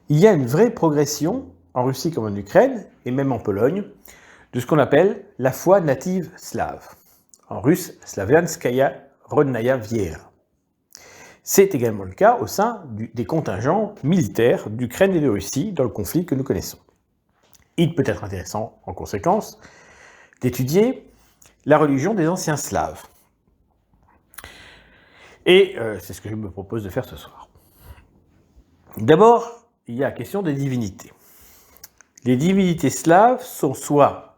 il y a une vraie progression, en Russie comme en Ukraine, et même en Pologne, de ce qu'on appelle la foi native slave. En russe, Slavianskaya Rodnaya Viera. C'est également le cas au sein des contingents militaires d'Ukraine et de Russie dans le conflit que nous connaissons. Il peut être intéressant, en conséquence, d'étudier la religion des anciens Slaves. Et c'est ce que je me propose de faire ce soir. D'abord, il y a la question des divinités. Les divinités slaves sont soit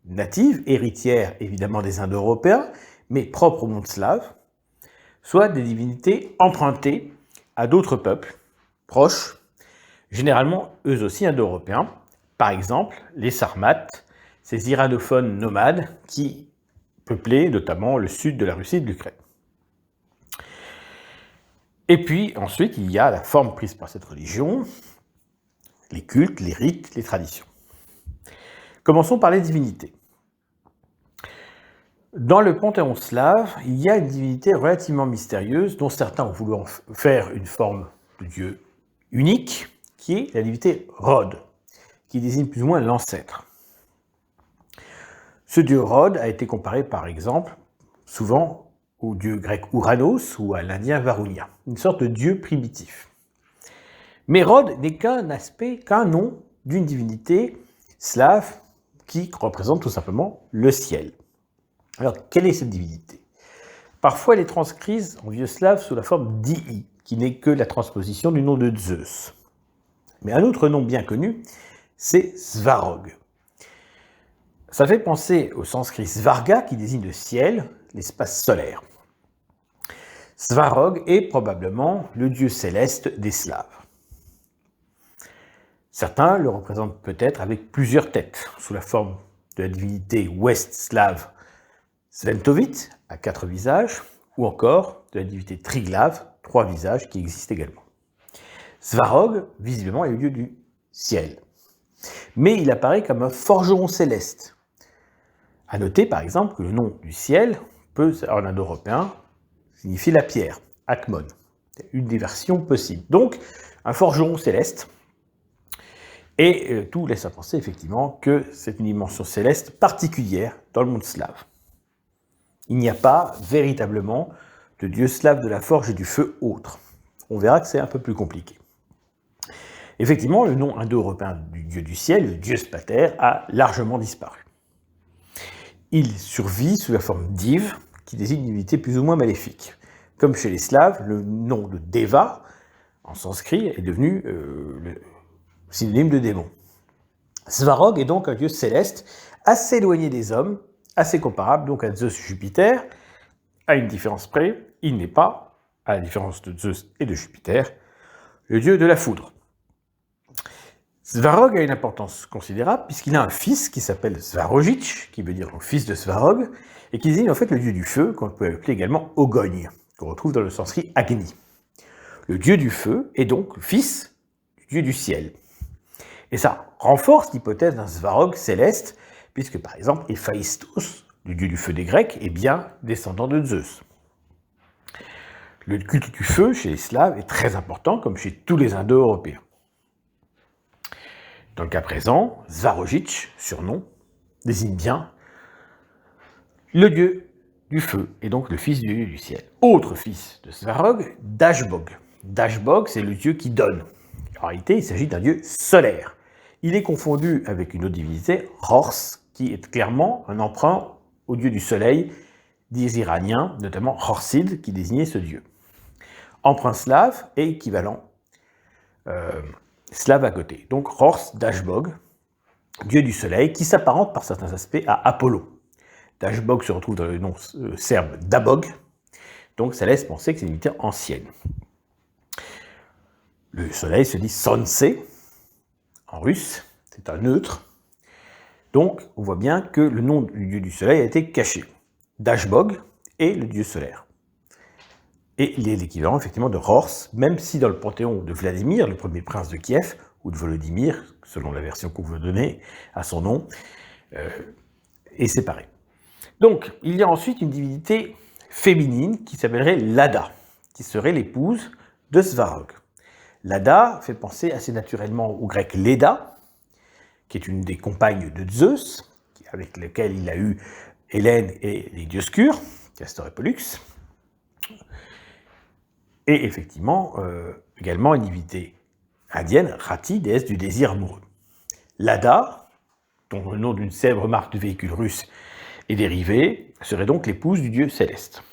natives, héritières évidemment des Indo-Européens, mais propres au monde slave, soit des divinités empruntées à d'autres peuples proches, généralement eux aussi indo-européens. Par exemple, les Sarmates, ces iranophones nomades qui peuplaient notamment le sud de la Russie et de l'Ukraine. Et puis ensuite, il y a la forme prise par cette religion, les cultes, les rites, les traditions. Commençons par les divinités. Dans le panthéon slave, il y a une divinité relativement mystérieuse dont certains ont voulu en faire une forme de dieu unique, qui est la divinité Rod, qui désigne plus ou moins l'ancêtre. Ce dieu Rod a été comparé par exemple souvent au dieu grec Ouranos ou à l'indien Varunia, une sorte de dieu primitif. Mais Rod n'est qu'un aspect, qu'un nom d'une divinité slave qui représente tout simplement le ciel. Alors, quelle est cette divinité? Parfois, elle est transcrise en vieux slave sous la forme d'Ii, qui n'est que la transposition du nom de Zeus. Mais un autre nom bien connu, c'est Svarog. Ça fait penser au sanskrit Svarga, qui désigne le ciel, l'espace solaire. Svarog est probablement le dieu céleste des Slaves. Certains le représentent peut-être avec plusieurs têtes, sous la forme de la divinité ouest slave Sventovit, à 4 visages, ou encore de la divinité Triglav, 3 visages qui existent également. Svarog, visiblement, est le dieu du ciel. Mais il apparaît comme un forgeron céleste. À noter, par exemple, que le nom du ciel peut, en indo-européen, signifier la pierre, Akmon. C'est une des versions possibles. Donc, un forgeron céleste. Et tout laisse à penser, effectivement, que c'est une dimension céleste particulière dans le monde slave. Il n'y a pas véritablement de dieu slave de la forge et du feu autre. On verra que c'est un peu plus compliqué. Effectivement, le nom indo-européen du dieu du ciel, le dieu Spater, a largement disparu. Il survit sous la forme d'Iv, qui désigne une divinité plus ou moins maléfique. Comme chez les Slaves, le nom de Deva, en sanskrit, est devenu le synonyme de démon. Svarog est donc un dieu céleste, assez éloigné des hommes, assez comparable donc à Zeus Jupiter. À une différence près, il n'est pas, à la différence de Zeus et de Jupiter, le dieu de la foudre. Svarog a une importance considérable puisqu'il a un fils qui s'appelle Svarogich, qui veut dire le fils de Svarog, et qui désigne en fait le dieu du feu, qu'on peut appeler également Ogogne, qu'on retrouve dans le sanskrit Agni. Le dieu du feu est donc le fils du dieu du ciel. Et ça renforce l'hypothèse d'un Svarog céleste, puisque par exemple Héphaïstos, le dieu du feu des Grecs, est bien descendant de Zeus. Le culte du feu chez les Slaves est très important, comme chez tous les Indo-Européens. Dans le cas présent, Svarogich, surnom, désigne bien le dieu du feu, et donc le fils du dieu du ciel. Autre fils de Svarog, Dashbog. Dashbog, c'est le dieu qui donne. En réalité, il s'agit d'un dieu solaire. Il est confondu avec une autre divinité, Hors, qui est clairement un emprunt au dieu du soleil des Iraniens, notamment Horsid, qui désignait ce dieu. Emprunt slave et équivalent slave à côté. Donc Hors Dashbog, dieu du soleil, qui s'apparente par certains aspects à Apollo. Dashbog se retrouve dans le nom serbe Dabog, donc ça laisse penser que c'est une divinité ancienne. Le soleil se dit Sonse, en russe, c'est un neutre. Donc, on voit bien que le nom du dieu du soleil a été caché. Dashbog est le dieu solaire. Et il est l'équivalent, effectivement, de Hors, même si dans le panthéon de Vladimir, le premier prince de Kiev, ou de Volodymyr, selon la version qu'on veut donner à son nom, est séparé. Donc, il y a ensuite une divinité féminine qui s'appellerait Lada, qui serait l'épouse de Svarog. Lada fait penser assez naturellement au grec Léda, qui est une des compagnes de Zeus, avec laquelle il a eu Hélène et les Dioscures, Castor et Pollux. Et effectivement, également une divinité indienne, Rati, déesse du désir amoureux. Lada, dont le nom d'une célèbre marque de véhicule russe est dérivé, serait donc l'épouse du dieu céleste.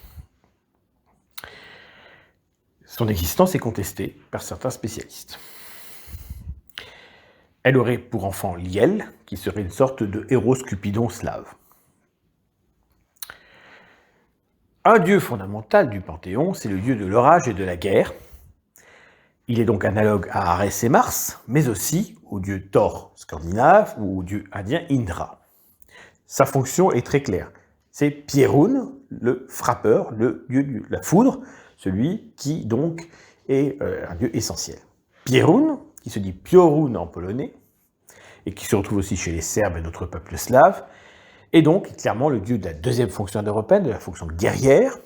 Son existence est contestée par certains spécialistes. Elle aurait pour enfant Liel, qui serait une sorte de héros Cupidon slave. Un dieu fondamental du Panthéon, c'est le dieu de l'orage et de la guerre. Il est donc analogue à Arès et Mars, mais aussi au dieu Thor scandinave ou au dieu indien Indra. Sa fonction est très claire. C'est Pierun, le frappeur, le dieu de la foudre, celui qui donc est un dieu essentiel. Pierun, qui se dit Piorun en polonais, et qui se retrouve aussi chez les Serbes et d'autres peuples slaves, est donc clairement le dieu de la deuxième fonction indo-européenne, de la fonction guerrière,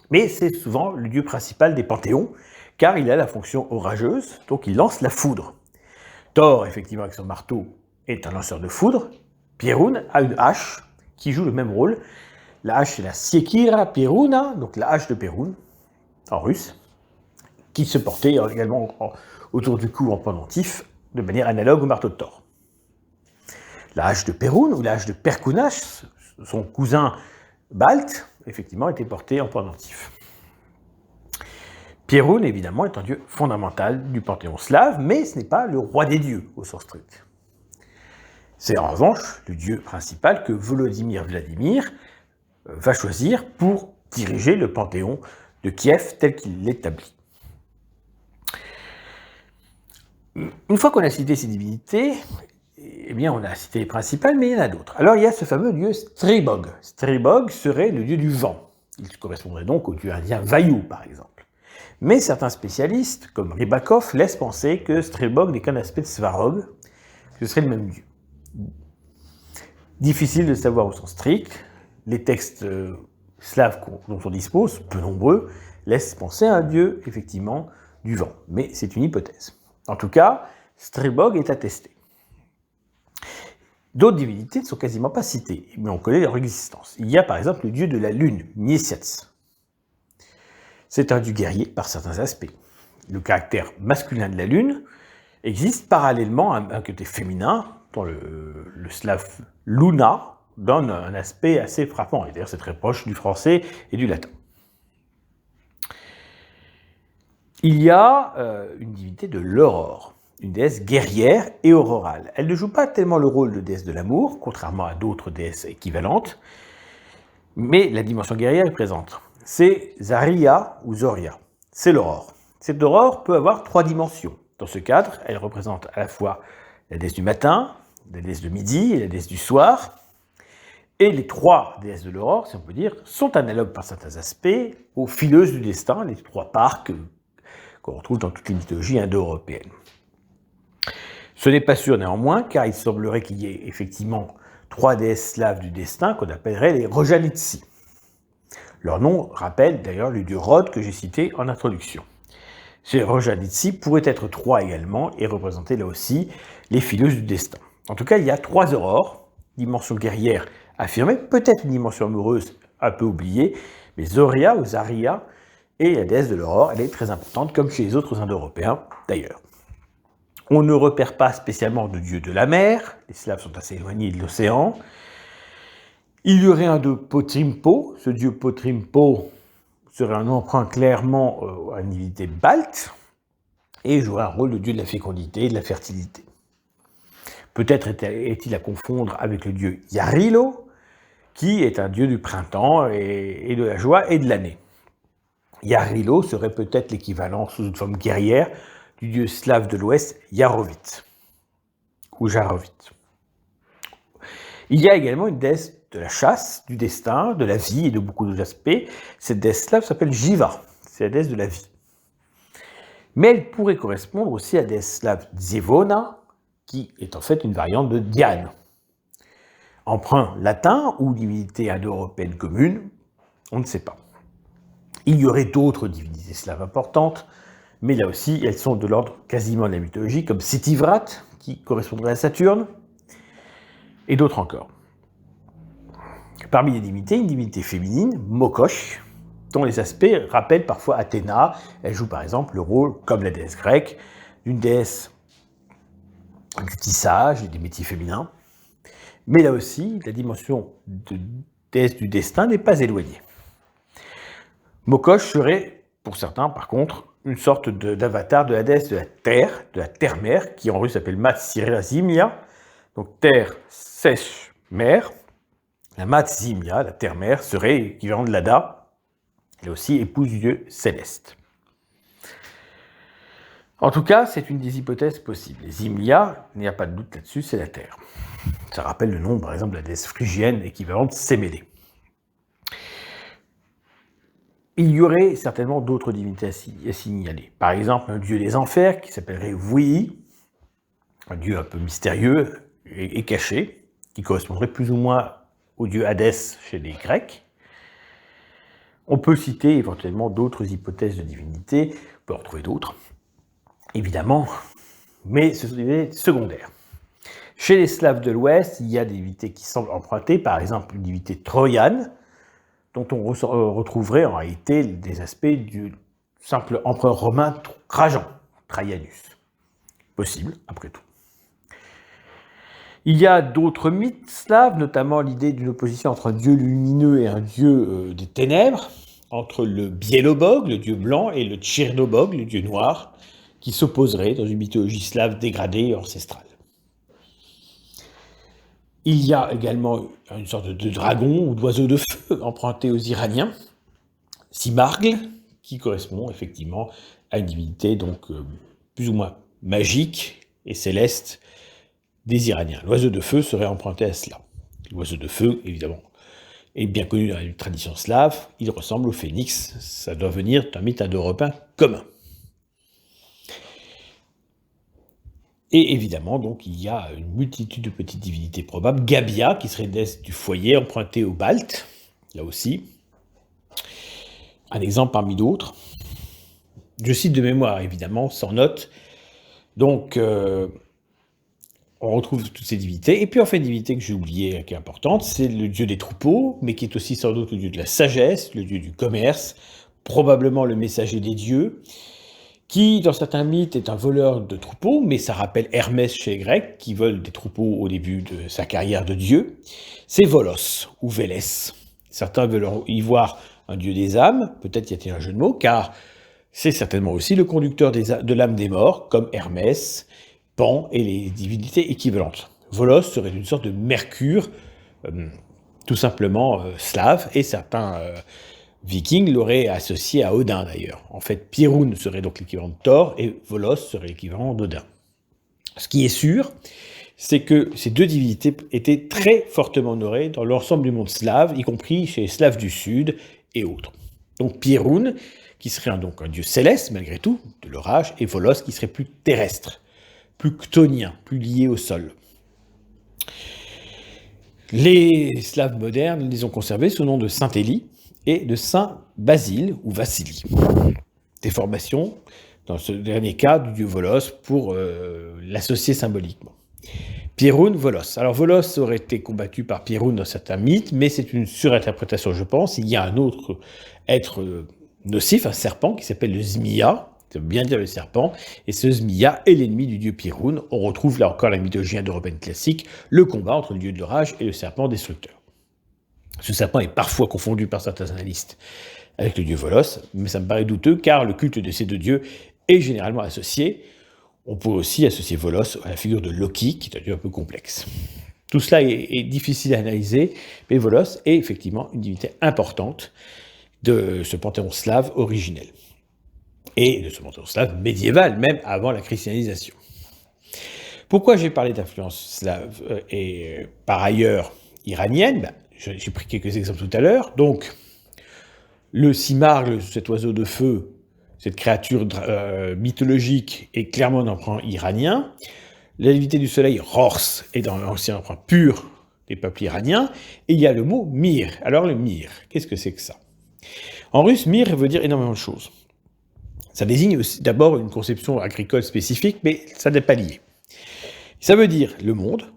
mais c'est souvent le dieu principal des panthéons, car il a la fonction orageuse, donc il lance la foudre. Thor, effectivement, avec son marteau, est un lanceur de foudre. Pierun a une hache qui joue le même rôle. La hache, c'est la Siekira Pieruna, donc la hache de Pierun, en russe, qui se portait également autour du cou en pendentif, de manière analogue au marteau de Thor. La hache de Pierun ou la hache de Perkunas, son cousin balte, effectivement, était portée en pendentif. Pierun, évidemment, est un dieu fondamental du panthéon slave, mais ce n'est pas le roi des dieux, au sens strict. C'est en revanche le dieu principal que Volodymyr Vladimir va choisir pour diriger le panthéon de Kiev tel qu'il l'établit. Une fois qu'on a cité ces divinités, eh bien, on a cité les principales, mais il y en a d'autres. Alors, il y a ce fameux dieu Stribog. Stribog serait le dieu du vent. Il correspondrait donc au dieu indien Vayu, par exemple. Mais certains spécialistes, comme Rybakov, laissent penser que Stribog n'est qu'un aspect de Svarog, que ce serait le même dieu. Difficile de savoir au sens strict. Les textes slaves dont on dispose, peu nombreux, laissent penser à un dieu, effectivement, du vent. Mais c'est une hypothèse. En tout cas, Stribog est attesté. D'autres divinités ne sont quasiment pas citées, mais on connaît leur existence. Il y a par exemple le dieu de la lune, Niesiats. C'est un dieu guerrier par certains aspects. Le caractère masculin de la lune existe parallèlement à un côté féminin, dont le slave Luna donne un aspect assez frappant. Et d'ailleurs, c'est très proche du français et du latin. Il y a une divinité de l'aurore, une déesse guerrière et aurorale. Elle ne joue pas tellement le rôle de déesse de l'amour, contrairement à d'autres déesses équivalentes, mais la dimension guerrière est présente. C'est Zaria ou Zoria, c'est l'aurore. Cette aurore peut avoir 3 dimensions. Dans ce cadre, elle représente à la fois la déesse du matin, la déesse de midi et la déesse du soir. Et les 3 déesses de l'aurore, si on peut dire, sont analogues par certains aspects aux fileuses du destin, les 3 parcs qu'on retrouve dans toutes les mythologies indo-européennes. Ce n'est pas sûr néanmoins, car il semblerait qu'il y ait effectivement 3 déesses slaves du destin qu'on appellerait les Rojanitsi. Leur nom rappelle d'ailleurs le dieu Rod que j'ai cité en introduction. Ces Rojanitsi pourraient être 3 également et représenter là aussi les fileuses du destin. En tout cas, il y a 3 aurores, dimension guerrière affirmée, peut-être une dimension amoureuse un peu oubliée, mais Zoria ou Zaria est la déesse de l'aurore, elle est très importante comme chez les autres Indo-Européens d'ailleurs. On ne repère pas spécialement de dieu de la mer, les Slaves sont assez éloignés de l'océan. Il y aurait un de Potrimpo, ce dieu Potrimpo serait un emprunt clairement à une divinité balte, et jouerait un rôle de dieu de la fécondité et de la fertilité. Peut-être est-il à confondre avec le dieu Yarilo, qui est un dieu du printemps et de la joie et de l'année. Yarilo serait peut-être l'équivalent sous une forme guerrière du dieu slave de l'Ouest Yarovit, ou Jarovit. Il y a également une déesse de la chasse, du destin, de la vie et de beaucoup d'autres aspects. Cette déesse slave s'appelle Jiva, c'est la déesse de la vie. Mais elle pourrait correspondre aussi à la déesse slave Dzevona, qui est en fait une variante de Diane. Emprunt latin ou divinité indo-européenne commune, on ne sait pas. Il y aurait d'autres divinités slaves importantes, mais là aussi, elles sont de l'ordre quasiment de la mythologie, comme Sétivrat, qui correspondrait à Saturne, et d'autres encore. Parmi les divinités, une divinité féminine, Mokosh, dont les aspects rappellent parfois Athéna. Elle joue par exemple le rôle, comme la déesse grecque, d'une déesse du tissage et des métiers féminins. Mais là aussi, la dimension de déesse du destin n'est pas éloignée. Mokosh serait, pour certains par contre, une sorte d'avatar de la déesse de la terre-mère, qui en russe s'appelle Matsirela Zimia, donc terre sèche mer. La Matzimia, la terre-mère, serait équivalent de l'Ada, elle aussi épouse du dieu céleste. En tout cas, c'est une des hypothèses possibles. Zimia, il n'y a pas de doute là-dessus, c'est la terre. Ça rappelle le nom, par exemple, de la déesse phrygienne équivalente Sémédée. Il y aurait certainement d'autres divinités à signaler. Par exemple, un dieu des enfers qui s'appellerait Vui, un dieu un peu mystérieux et caché, qui correspondrait plus ou moins au dieu Hadès chez les Grecs. On peut citer éventuellement d'autres hypothèses de divinité, on peut en retrouver d'autres, évidemment, mais ce sont des divinités secondaires. Chez les Slaves de l'Ouest, il y a des divinités qui semblent emprunter, par exemple une divinité troyane, dont on retrouverait en réalité des aspects du simple empereur romain Trajan, Traianus. Possible, après tout. Il y a d'autres mythes slaves, notamment l'idée d'une opposition entre un dieu lumineux et un dieu des ténèbres, entre le Biélobog, le dieu blanc, et le Tchernobog, le dieu noir, qui s'opposeraient dans une mythologie slave dégradée et ancestrale. Il y a également une sorte de dragon ou d'oiseau de feu emprunté aux Iraniens, Simargl, qui correspond effectivement à une divinité donc plus ou moins magique et céleste des Iraniens. L'oiseau de feu serait emprunté à cela. L'oiseau de feu, évidemment, est bien connu dans la tradition slave. Il ressemble au phénix. Ça doit venir d'un mythe indo-européen commun. Et évidemment, donc, il y a une multitude de petites divinités probables. Gabia, qui serait déesse du foyer, empruntée au Balte, là aussi. Un exemple parmi d'autres. Je cite de mémoire, évidemment, sans note. Donc, on retrouve toutes ces divinités. Et puis, enfin, une divinité que j'ai oubliée, qui est importante, c'est le dieu des troupeaux, mais qui est aussi sans doute le dieu de la sagesse, le dieu du commerce, probablement le messager des dieux, qui, dans certains mythes, est un voleur de troupeaux, mais ça rappelle Hermès chez les Grecs, qui vole des troupeaux au début de sa carrière de dieu. C'est Volos, ou Vélès. Certains veulent y voir un dieu des âmes, peut-être y a-t-il un jeu de mots, car c'est certainement aussi le conducteur de l'âme des morts, comme Hermès, Pan et les divinités équivalentes. Volos serait une sorte de Mercure, tout simplement slave, et certains vikings l'auraient associé à Odin d'ailleurs. En fait, Pirun serait donc l'équivalent de Thor, et Volos serait l'équivalent d'Odin. Ce qui est sûr, c'est que ces deux divinités étaient très fortement honorées dans l'ensemble du monde slave, y compris chez les Slaves du Sud et autres. Donc Pirun, qui serait donc un dieu céleste malgré tout, de l'orage, et Volos qui serait plus terrestre, plus chtonien, plus lié au sol. Les Slaves modernes les ont conservés sous le nom de Saint Élie et de Saint Basile ou Vassili. Déformation, dans ce dernier cas, du dieu Volos pour l'associer symboliquement. Pirun, Volos. Alors Volos aurait été combattu par Pirun dans certains mythes, mais c'est une surinterprétation, je pense. Il y a un autre être nocif, un serpent, qui s'appelle le Zmia, ça veut bien dire le serpent, et ce Zmia est l'ennemi du dieu Pirun. On retrouve là encore la mythologie indo-européenne classique, le combat entre le dieu de l'orage et le serpent destructeur. Ce serpent est parfois confondu par certains analystes avec le dieu Volos, mais ça me paraît douteux car le culte de ces deux dieux est généralement associé. On peut aussi associer Volos à la figure de Loki, qui est un dieu un peu complexe. Tout cela est difficile à analyser, mais Volos est effectivement une divinité importante de ce panthéon slave originel. Et de ce panthéon slave médiéval, même avant la christianisation. Pourquoi j'ai parlé d'influence slave et par ailleurs iranienne? J'ai pris quelques exemples tout à l'heure. Donc, le Simargl, cet oiseau de feu, cette créature mythologique, est clairement d'emprunt iranien. La divinité du soleil, Rors, est dans l'ancien emprunt pur des peuples iraniens. Et il y a le mot Mir. Alors, le Mir, qu'est-ce que c'est que ça? En russe, Mir veut dire énormément de choses. Ça désigne d'abord une conception agricole spécifique, mais ça n'est pas lié. Ça veut dire le monde,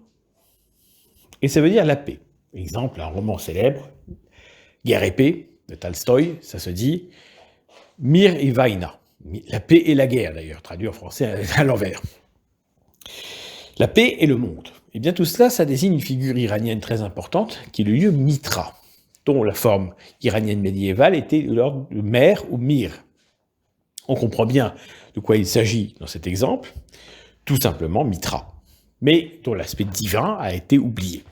et ça veut dire la paix. Exemple, un roman célèbre, Guerre et paix, de Tolstoï, ça se dit Mir et Vaina. La paix et la guerre, d'ailleurs, traduit en français à l'envers. La paix et le monde. Et bien tout cela, ça désigne une figure iranienne très importante, qui est le dieu Mitra, dont la forme iranienne médiévale était l'ordre de Mer ou Mir. On comprend bien de quoi il s'agit dans cet exemple, tout simplement Mitra, mais dont l'aspect divin a été oublié.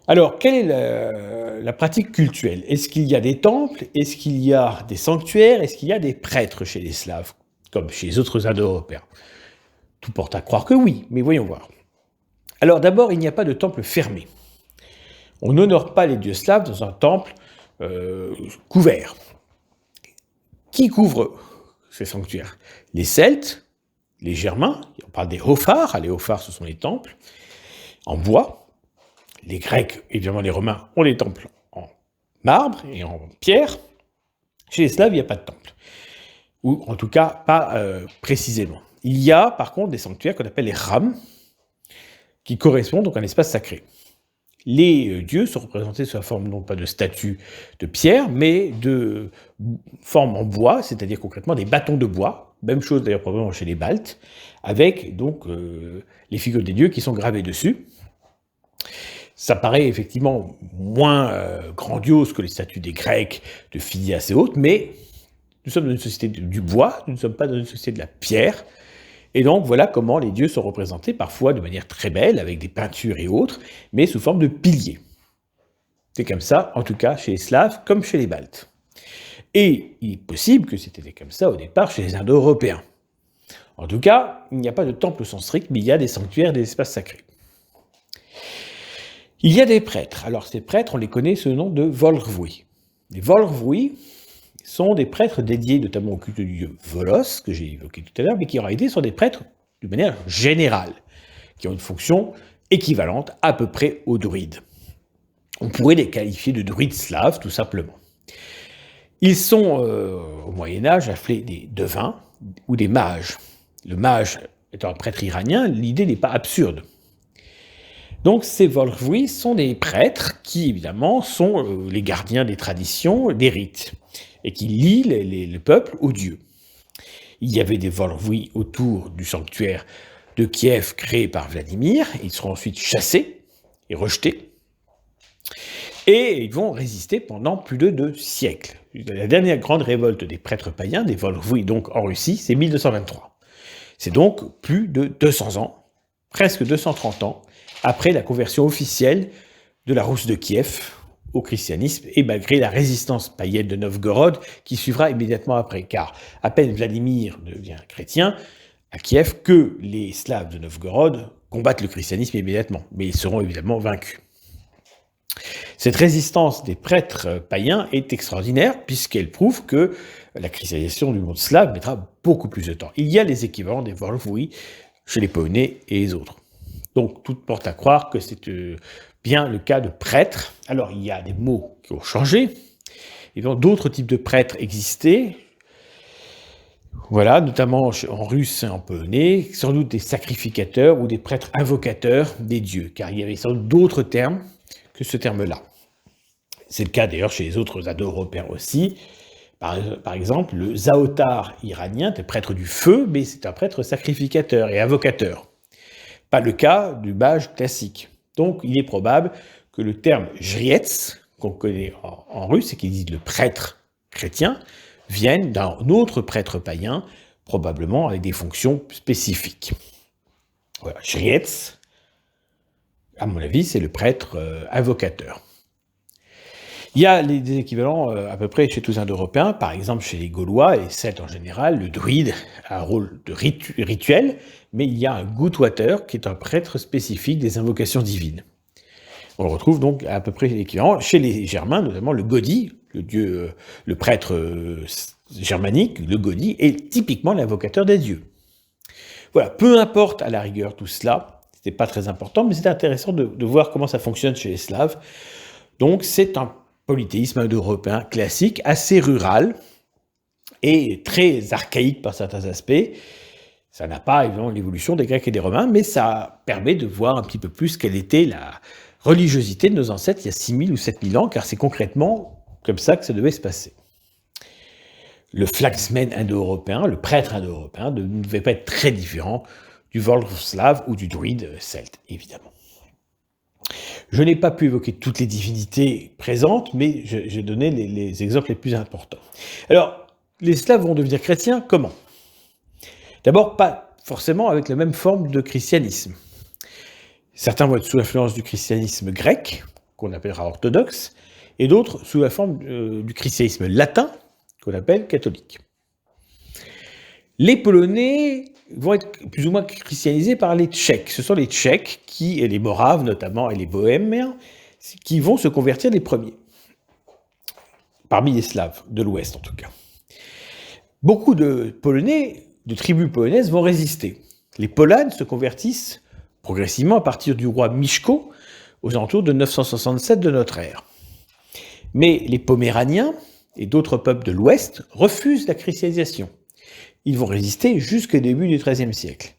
Alors, quelle est la pratique cultuelle? Est-ce qu'il y a des temples? Est-ce qu'il y a des sanctuaires? Est-ce qu'il y a des prêtres chez les Slaves, comme chez les autres Indo-Européens? Tout porte à croire que oui, mais voyons voir. Alors d'abord, il n'y a pas de temple fermé. On n'honore pas les dieux slaves dans un temple couvert. Qui couvre ces sanctuaires? Les Celtes, les Germains, on parle des Hophars. Les Hophars, ce sont les temples en bois. Les Grecs, évidemment les Romains, ont les temples en marbre et en pierre. Chez les Slaves, il n'y a pas de temple. Ou en tout cas, pas précisément. Il y a par contre des sanctuaires qu'on appelle les Ram, qui correspondent donc à un espace sacré. Les dieux sont représentés sous la forme non pas de statues de pierre, mais de formes en bois, c'est-à-dire concrètement des bâtons de bois, même chose d'ailleurs probablement chez les Baltes, avec donc les figures des dieux qui sont gravées dessus. Ça paraît effectivement moins grandiose que les statues des Grecs, de Phidias et autres, mais nous sommes dans une société du bois, nous ne sommes pas dans une société de la pierre, et donc voilà comment les dieux sont représentés, parfois de manière très belle, avec des peintures et autres, mais sous forme de piliers. C'est comme ça, en tout cas, chez les Slaves, comme chez les Baltes. Et il est possible que c'était comme ça au départ chez les Indo-Européens. En tout cas, il n'y a pas de temple au sens strict, mais il y a des sanctuaires, des espaces sacrés. Il y a des prêtres. Alors ces prêtres, on les connaît sous le nom de Volhrvui. Les Volhrvui sont des prêtres dédiés notamment au culte du dieu Volos, que j'ai évoqué tout à l'heure, mais qui en réalité sont des prêtres de manière générale, qui ont une fonction équivalente à peu près aux druides. On pourrait les qualifier de druides slaves, tout simplement. Ils sont, au Moyen-Âge, appelés des devins ou des mages. Le mage étant un prêtre iranien, l'idée n'est pas absurde. Donc ces Volhrvui sont des prêtres qui, évidemment, sont les gardiens des traditions, des rites, et qui lient le peuple aux dieux. Il y avait des Volhrvui autour du sanctuaire de Kiev créé par Vladimir, ils seront ensuite chassés et rejetés, et ils vont résister pendant plus de 2 siècles. La dernière grande révolte des prêtres païens, des Volhrvui donc en Russie, c'est 1223. C'est donc plus de 200 ans, presque 230 ans, après la conversion officielle de la Rousse de Kiev au christianisme, et malgré la résistance païenne de Novgorod qui suivra immédiatement après, car à peine Vladimir devient chrétien à Kiev que les Slaves de Novgorod combattent le christianisme immédiatement, mais ils seront évidemment vaincus. Cette résistance des prêtres païens est extraordinaire puisqu'elle prouve que la christianisation du monde slave mettra beaucoup plus de temps. Il y a les équivalents des Volhrvui chez les Polonais et les autres. Donc, tout porte à croire que c'est bien le cas de prêtres. Alors, il y a des mots qui ont changé. Et donc, d'autres types de prêtres existaient. Voilà, notamment en russe et en polonais, sans doute des sacrificateurs ou des prêtres invocateurs des dieux, car il y avait sans doute d'autres termes que ce terme-là. C'est le cas d'ailleurs chez les autres Indo-Européens aussi. Par exemple, le Zaotar iranien est prêtre du feu, mais c'est un prêtre sacrificateur et invocateur. Pas le cas du mage classique. Donc, il est probable que le terme jriets, qu'on connaît en russe et qui dit le prêtre chrétien, vienne d'un autre prêtre païen, probablement avec des fonctions spécifiques. Voilà, jriets, à mon avis, c'est le prêtre invocateur. Il y a des équivalents à peu près chez tous les Indo-Européens, par exemple chez les Gaulois et les Celtes en général, le druide a un rôle de rituel, mais il y a un Goodwater qui est un prêtre spécifique des invocations divines. On le retrouve donc à peu près l'équivalent chez les Germains, notamment le Godi, le prêtre germanique, le Godi, est typiquement l'invocateur des dieux. Voilà, peu importe à la rigueur tout cela, c'était pas très important, mais c'est intéressant de voir comment ça fonctionne chez les Slaves. Donc c'est un polythéisme indo-européen classique, assez rural, et très archaïque par certains aspects. Ça n'a pas évidemment l'évolution des Grecs et des Romains, mais ça permet de voir un petit peu plus quelle était la religiosité de nos ancêtres il y a 6000 ou 7000 ans, car c'est concrètement comme ça que ça devait se passer. Le flaxman indo-européen, le prêtre indo-européen, ne devait pas être très différent du Volhov slave ou du druide celte, évidemment. Je n'ai pas pu évoquer toutes les divinités présentes, mais j'ai donné les exemples les plus importants. Alors, les Slaves vont devenir chrétiens comment? D'abord, pas forcément avec la même forme de christianisme. Certains vont être sous l'influence du christianisme grec, qu'on appellera orthodoxe, et d'autres sous la forme du christianisme latin, qu'on appelle catholique. Les Polonais vont être plus ou moins christianisés par les Tchèques. Ce sont les Tchèques, et les Moraves notamment, et les Bohémiens, qui vont se convertir les premiers. Parmi les Slaves, de l'Ouest en tout cas. Beaucoup de Polonais, de tribus polonaises vont résister. Les Polanes se convertissent progressivement à partir du roi Mieszko, aux alentours de 967 de notre ère. Mais les Poméraniens et d'autres peuples de l'Ouest refusent la christianisation. Ils vont résister jusqu'au début du XIIIe siècle.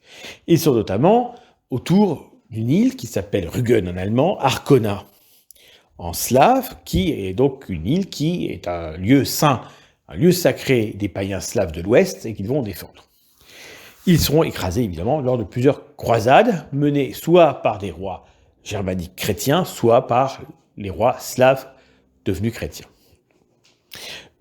Ils sont notamment autour d'une île qui s'appelle Rügen en allemand, Arkona en slave, qui est donc une île qui est un lieu saint, un lieu sacré des païens slaves de l'Ouest et qu'ils vont défendre. Ils seront écrasés évidemment lors de plusieurs croisades menées soit par des rois germaniques chrétiens, soit par les rois slaves devenus chrétiens.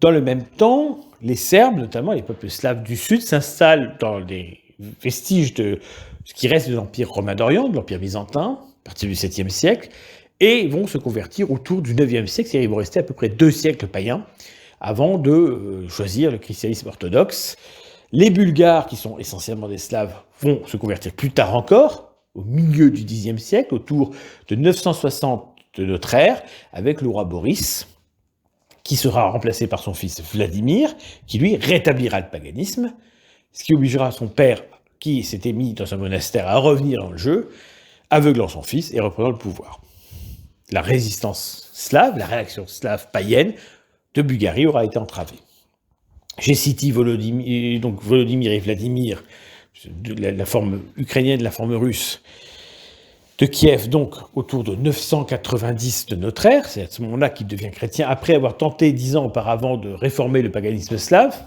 Dans le même temps, les Serbes, notamment les peuples slaves du Sud, s'installent dans les vestiges de ce qui reste de l'Empire romain d'Orient, de l'Empire byzantin, à partir du 7e siècle, et vont se convertir autour du 9e siècle, c'est-à-dire ils vont rester à peu près 2 siècles païens avant de choisir le christianisme orthodoxe. Les Bulgares, qui sont essentiellement des Slaves, vont se convertir plus tard encore, au milieu du Xe siècle, autour de 960 de notre ère, avec le roi Boris, qui sera remplacé par son fils Vladimir, qui lui rétablira le paganisme, ce qui obligera son père, qui s'était mis dans un monastère, à revenir dans le jeu, aveuglant son fils et reprenant le pouvoir. La résistance slave, la réaction slave païenne de Bulgarie aura été entravée. J'ai cité Volodymyr et Vladimir, la forme ukrainienne, la forme russe, de Kiev, donc autour de 990 de notre ère, c'est à ce moment-là qu'il devient chrétien, après avoir tenté 10 ans auparavant de réformer le paganisme slave.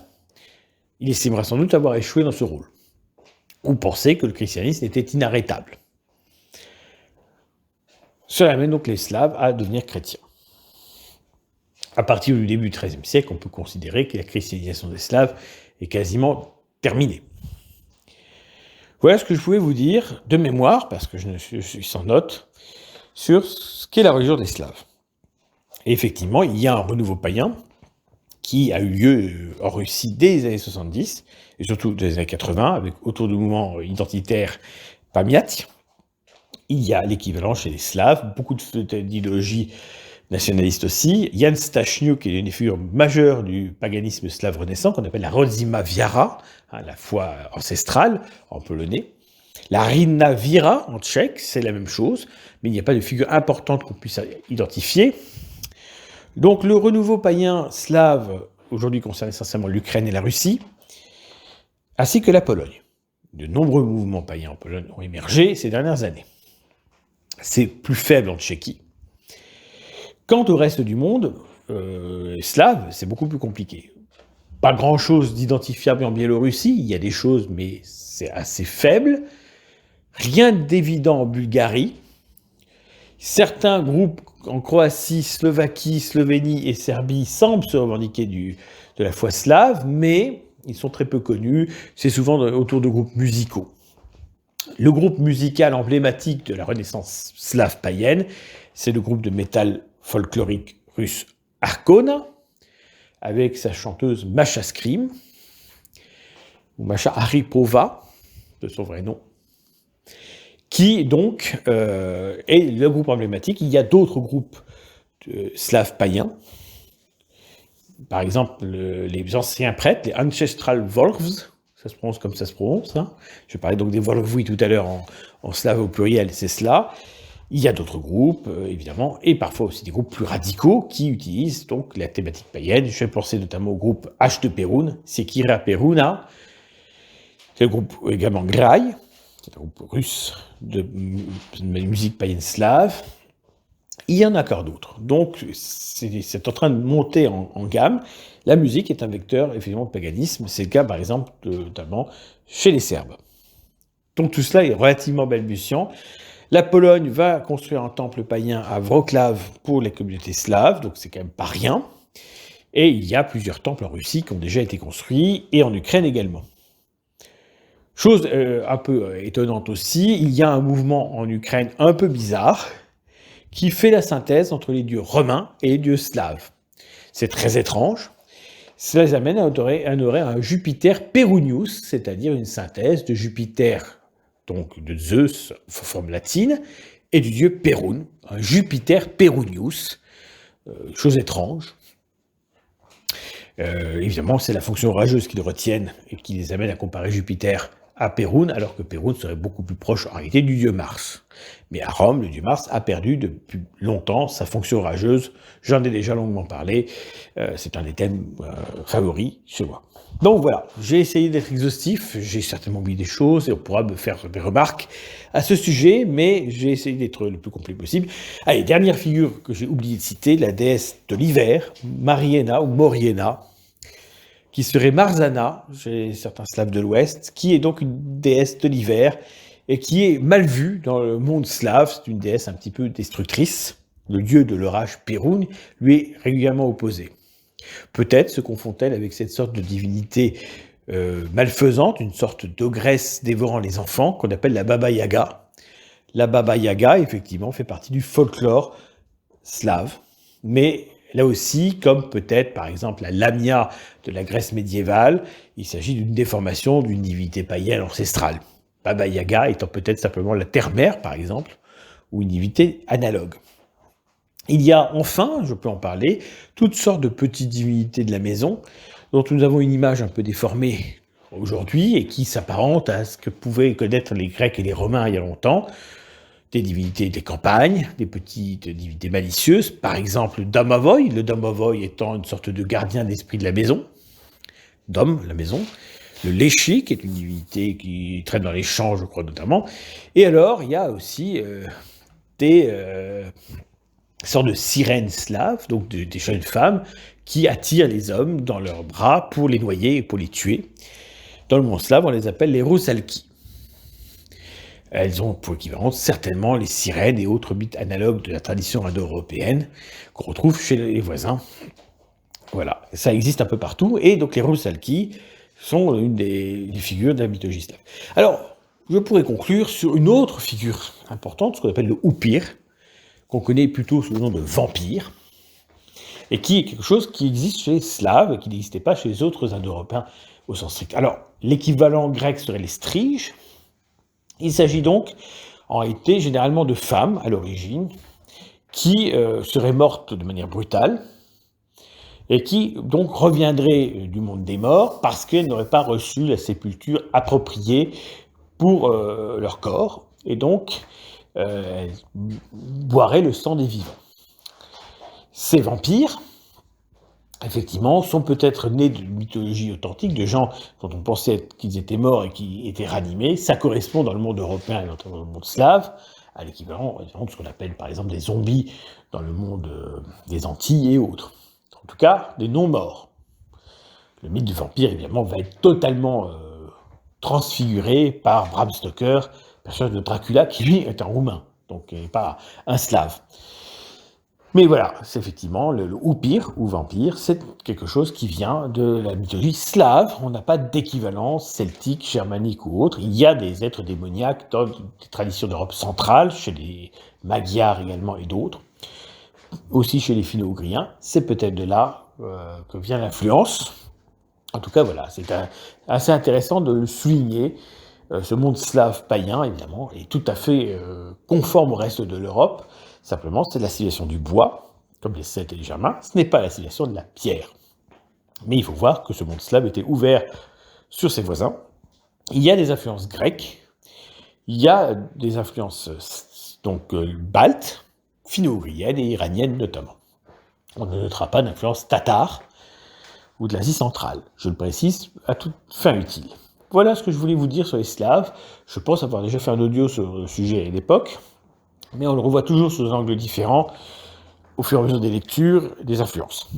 Il estimera sans doute avoir échoué dans ce rôle, ou penser que le christianisme était inarrêtable. Cela amène donc les Slaves à devenir chrétiens. À partir du début du XIIIe siècle, on peut considérer que la christianisation des Slaves est quasiment terminée. Voilà ce que je pouvais vous dire de mémoire, parce que je suis sans note, sur ce qu'est la religion des Slaves. Et effectivement, il y a un renouveau païen qui a eu lieu en Russie dès les années 70, et surtout des années 80, avec autour du mouvement identitaire Pamiat. Il y a l'équivalent chez les Slaves, beaucoup d'idéologies nationalistes aussi. Jan Stachniuk, qui est une des figures majeures du paganisme slave renaissant, qu'on appelle la Rodzima Wiara, la foi ancestrale en polonais. La Rina Vira en tchèque, c'est la même chose, mais il n'y a pas de figure importante qu'on puisse identifier. Donc le renouveau païen slave, aujourd'hui concerne essentiellement l'Ukraine et la Russie, ainsi que la Pologne. De nombreux mouvements païens en Pologne ont émergé ces dernières années. C'est plus faible en Tchéquie. Quant au reste du monde, slave, c'est beaucoup plus compliqué. Pas grand-chose d'identifiable en Biélorussie, il y a des choses, mais c'est assez faible. Rien d'évident en Bulgarie. Certains groupes en Croatie, Slovaquie, Slovénie et Serbie semblent se revendiquer de la foi slave, mais ils sont très peu connus. C'est souvent autour de groupes musicaux. Le groupe musical emblématique de la Renaissance slave païenne, c'est le groupe de métal folklorique russe Arkona, avec sa chanteuse Masha Skrim, ou Masha Aripova, de son vrai nom, qui donc est le groupe emblématique. Il y a d'autres groupes slaves païens, par exemple les anciens prêtres, les Ancestral Volhvs, ça se prononce comme ça se prononce. Hein. Je parlais donc des Volhvi tout à l'heure en slave au pluriel, c'est cela. Il y a d'autres groupes, évidemment, et parfois aussi des groupes plus radicaux qui utilisent donc la thématique païenne. Je vais penser notamment au groupe H de Perun, Sekira Peruna, c'est le groupe également Grai, c'est un groupe russe de musique païenne slave. Il y en a encore d'autres. Donc, c'est en train de monter en gamme. La musique est un vecteur, effectivement, de paganisme. C'est le cas, par exemple, notamment chez les Serbes. Donc, tout cela est relativement balbutiant. La Pologne va construire un temple païen à Wrocław pour les communautés slaves, donc c'est quand même pas rien. Et il y a plusieurs temples en Russie qui ont déjà été construits, et en Ukraine également. Chose un peu étonnante aussi, il y a un mouvement en Ukraine un peu bizarre, qui fait la synthèse entre les dieux romains et les dieux slaves. C'est très étrange. Cela les amène à honorer un Jupiter Perunius, c'est-à-dire une synthèse de Jupiter, donc de Zeus, forme latine, et du dieu Perun, un Jupiter Perunius, chose étrange. Évidemment, c'est la fonction orageuse qu'ils retiennent et qui les amène à comparer Jupiter à Perun, alors que Perun serait beaucoup plus proche en réalité du dieu Mars. Mais à Rome, le dieu Mars a perdu depuis longtemps sa fonction orageuse. J'en ai déjà longuement parlé. C'est un des thèmes favoris chez moi. Donc voilà, j'ai essayé d'être exhaustif. J'ai certainement oublié des choses et on pourra me faire des remarques à ce sujet, mais j'ai essayé d'être le plus complet possible. Allez, dernière figure que j'ai oublié de citer, la déesse de l'hiver, Mariena ou Moriena, qui serait Marzana, chez certains Slaves de l'Ouest, qui est donc une déesse de l'hiver, et qui est mal vue dans le monde slave. C'est une déesse un petit peu destructrice. Le dieu de l'orage Perun lui est régulièrement opposé. Peut-être se confond-elle avec cette sorte de divinité malfaisante, une sorte d'ogresse dévorant les enfants, qu'on appelle la Baba Yaga. La Baba Yaga, effectivement, fait partie du folklore slave, mais là aussi, comme peut-être par exemple la Lamia de la Grèce médiévale, il s'agit d'une déformation d'une divinité païenne ancestrale. Baba Yaga étant peut-être simplement la terre-mère, par exemple, ou une divinité analogue. Il y a enfin, je peux en parler, toutes sortes de petites divinités de la maison, dont nous avons une image un peu déformée aujourd'hui, et qui s'apparentent à ce que pouvaient connaître les Grecs et les Romains il y a longtemps, des divinités des campagnes, des petites divinités malicieuses, par exemple Domovoy, le Domovoy étant une sorte de gardien d'esprit de la maison, Dom, la maison, le Léchi, qui est une divinité qui traîne dans les champs, je crois notamment, et alors il y a aussi des sortes de sirènes slaves, donc des jeunes femmes, qui attirent les hommes dans leurs bras pour les noyer et pour les tuer. Dans le monde slave, on les appelle les Rusalki. Elles ont pour équivalence certainement les sirènes et autres mythes analogues de la tradition indo-européenne qu'on retrouve chez les voisins. Voilà, ça existe un peu partout, et donc les Rusalki sont une des figures de la mythologie slave. Alors, je pourrais conclure sur une autre figure importante, ce qu'on appelle le Oupir, qu'on connaît plutôt sous le nom de vampire, et qui est quelque chose qui existe chez les Slaves et qui n'existait pas chez les autres Indo-Européens au sens strict. Alors, l'équivalent grec serait les striges. Il s'agit donc, en réalité, généralement de femmes, à l'origine, qui seraient mortes de manière brutale, et qui donc reviendraient du monde des morts parce qu'elles n'auraient pas reçu la sépulture appropriée pour leur corps, et donc elles boiraient le sang des vivants. Ces vampires, effectivement, sont peut-être nés d'une mythologie authentique, de gens dont on pensait qu'ils étaient morts et qui étaient ranimés. Ça correspond dans le monde européen et dans le monde slave à l'équivalent de ce qu'on appelle par exemple des zombies dans le monde des Antilles et autres. En tout cas, des non-morts. Le mythe du vampire, évidemment, va être totalement transfiguré par Bram Stoker, personnage de Dracula, qui lui est un Roumain, donc n'est pas un Slave. Mais voilà, c'est effectivement le Oupir, ou vampire, c'est quelque chose qui vient de la mythologie slave. On n'a pas d'équivalence celtique, germanique ou autre. Il y a des êtres démoniaques dans des traditions d'Europe centrale, chez les Magyars également et d'autres. Aussi chez les Finno-Ougriens. C'est peut-être de là que vient l'influence. En tout cas, voilà, c'est assez intéressant de le souligner. Ce monde slave païen, évidemment, est tout à fait conforme au reste de l'Europe. Simplement, c'est la civilisation du bois, comme les Celtes et les Germains. Ce n'est pas la civilisation de la pierre. Mais il faut voir que ce monde slave était ouvert sur ses voisins. Il y a des influences grecques, il y a des influences donc baltes, finno-ougriennes et iraniennes notamment. On ne notera pas d'influence tatare ou de l'Asie centrale, je le précise à toute fin utile. Voilà ce que je voulais vous dire sur les Slaves. Je pense avoir déjà fait un audio sur le sujet à l'époque, mais on le revoit toujours sous un angle différent au fur et à mesure des lectures et des influences.